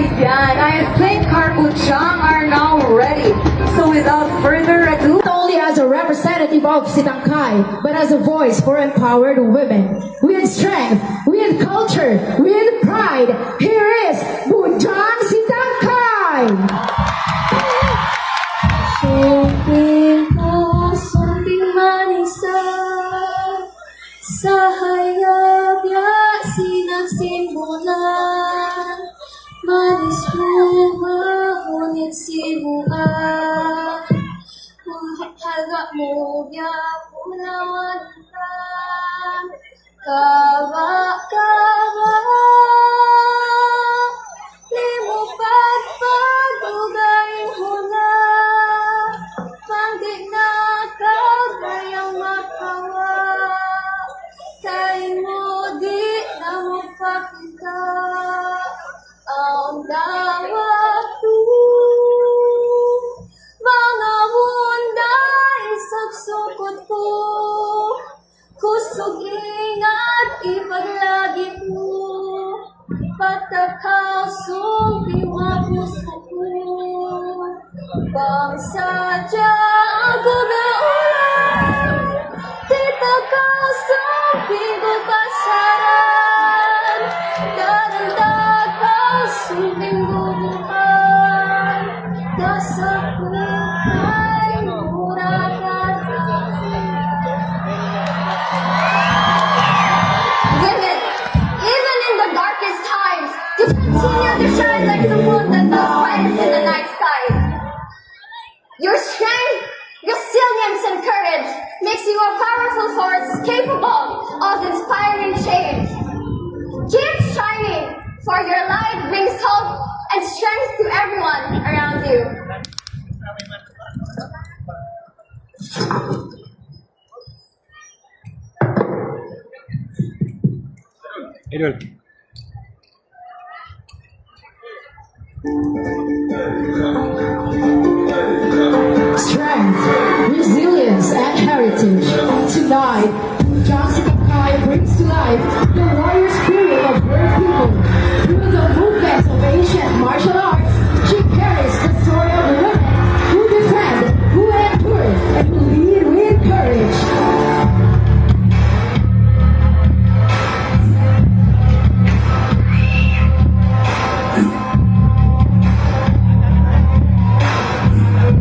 Ayan, I think our Budjang are now ready. So without further ado, Not only as a representative of sitangkai, but as a voice for empowered women. With strength, with culture, with pride, here is Budjang Sitangkai! Sunting ka, sunting manisa, sa hayag ya sinagsimbulan, manis mo mahunit sibuan, haga mo ya punawan ka, kawa, limo pagpagugay mo na, pagdig na kagayang makawa, kain mo di na mo pakita, ang dawat ko, mga munday sagsukot ko, kusog ingat ipaglagi mo, patakaw sumpiwa puso ko, pangsadya ako na ulan, titakaw sumpiwa pasaran, darandakaw sumpinggubuhan, kasapukay murakan. Women, even in the darkest times, you continue to shine like the moon that does brightest in the night sky. Your strength, resilience, and courage makes you a powerful force capable of inspiring change. Keep shining, for your light brings hope and strength to everyone around you. Idol. Strength, resilience, and heritage. Tonight, Budjang Sitangkai brings to life the warrior spirit of her people. Through the movements of ancient martial arts, she carries the story of women who defend, who endure, and who lead with courage.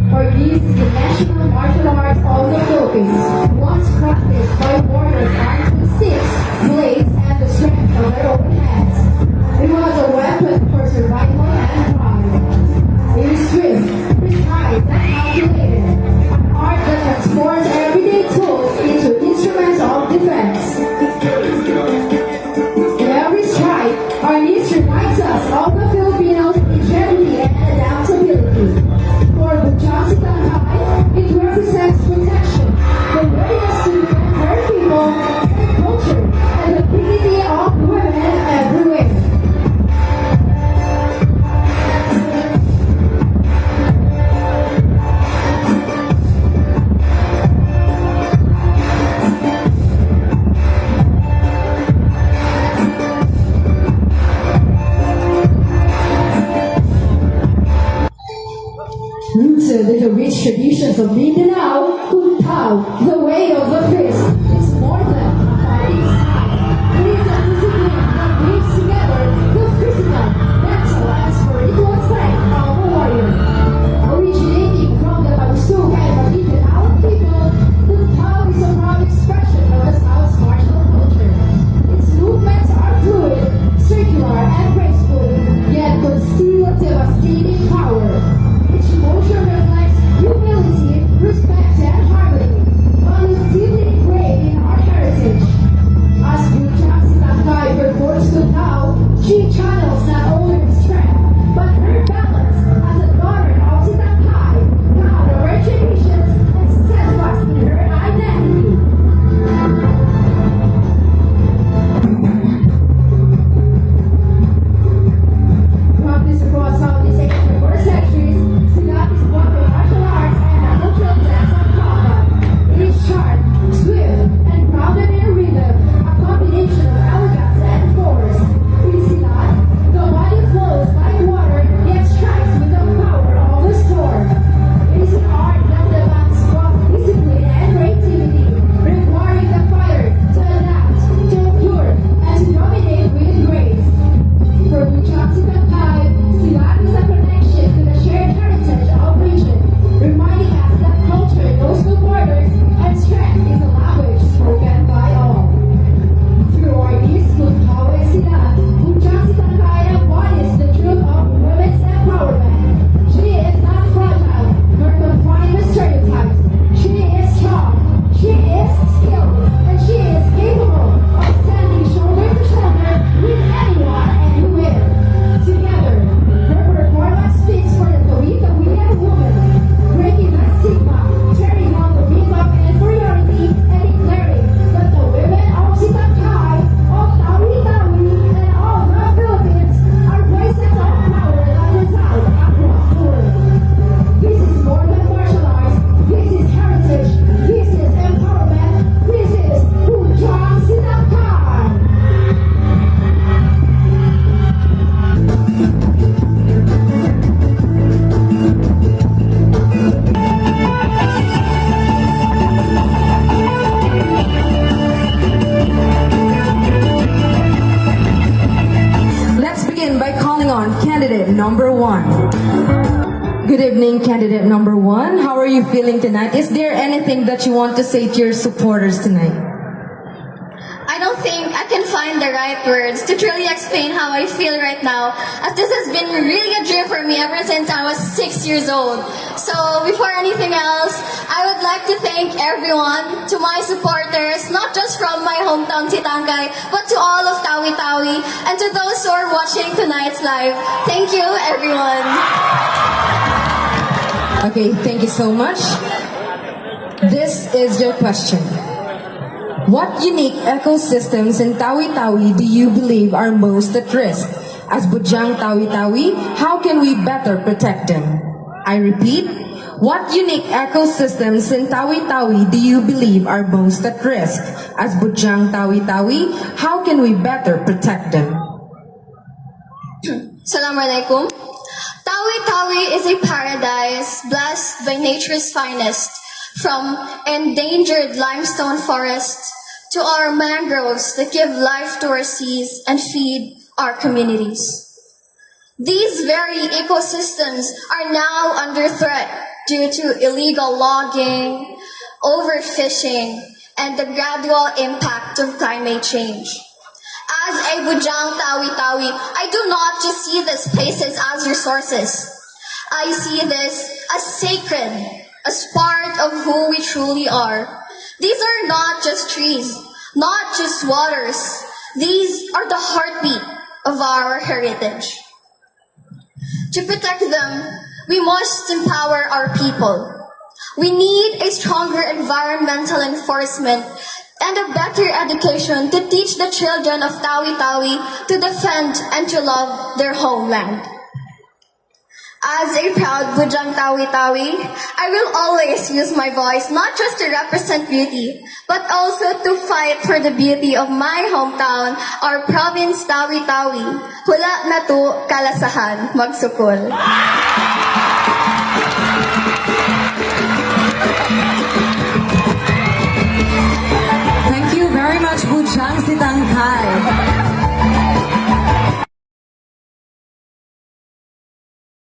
For this is the national martial arts of the Philippines, once practiced by warriors armed with sticks, blades, and the strength of their own hands. It was a weapon for survival and pride. It is swift, precise, and calculated, an art that transforms everyday tools into instruments of defense. In every strike, our niche reminds us of the Filipinos' ingenuity and adaptability. For Budjang Sitangkai, it represents protection, the readiness to defend her people, her culture, and the dignity of women everywhere. Rooted in the rich traditions of Mindanao, Tawi-tawi, the way of the fist, is more than a fighting style. It is a discipline that brings together the physical, mental, and spiritual strength of a warrior. Originating from the Tawi and Mindanao people, the Tawi is a proud expression of the South's martial culture. Its movements are fluid, circular, and graceful, yet conceal a devastating power. Each motion reflects humility, respect, and harmony, values deeply ingrained in our heritage. As Budjang Sitangkai performs to now, she channels not only her strength, but her balance as a daughter of Sitangkai, proud of her traditions and steadfast in her identity. Practice across Southeast Asia for centuries, Silat is one of martial arts and a cultural dance of combat. It is sharp, swift, and grounded in rhythm, a combination of elegance and force. In Silat, number 1. Good evening, candidate number 1. How are you feeling tonight? Is there anything that you want to say to your supporters tonight? I don't think I can find the right words to truly explain how I feel right now, as this has been really a dream for me ever since I was 6 years old. So before anything else, I would like to thank everyone, to my supporters, not just from my hometown Sitangkai, but to all of Tawi-tawi, and to those who are watching tonight's live. Thank you, everyone. Okay, thank you so much. This is your question. What unique ecosystems in Tawi-tawi do you believe are most at risk? As Budjang Tawi-tawi, how can we better protect them? I repeat, what unique ecosystems in Tawi-tawi do you believe are most at risk? As Budjang Tawi-tawi, how can we better protect them? Assalamualaikum. Tawi-tawi is a paradise blessed by nature's finest, from endangered limestone forests to our mangroves that give life to our seas and feed our communities. These very ecosystems are now under threat due to illegal logging, overfishing, and the gradual impact of climate change. As a Budjang Tawi-tawi, I do not just see these places as resources. I see this as sacred, as part of who we truly are. These are not just trees, not just waters. These are the heartbeat of our heritage. To protect them, we must empower our people. We need a stronger environmental enforcement and a better education to teach the children of Tawi-tawi to defend and to love their homeland. As a proud Budjang Tawi-tawi, I will always use my voice not just to represent beauty, but also to fight for the beauty of my hometown, our province Tawi-tawi. Hula na to kalasahan, magsukol. Thank you very much, Budjang Sitangkai.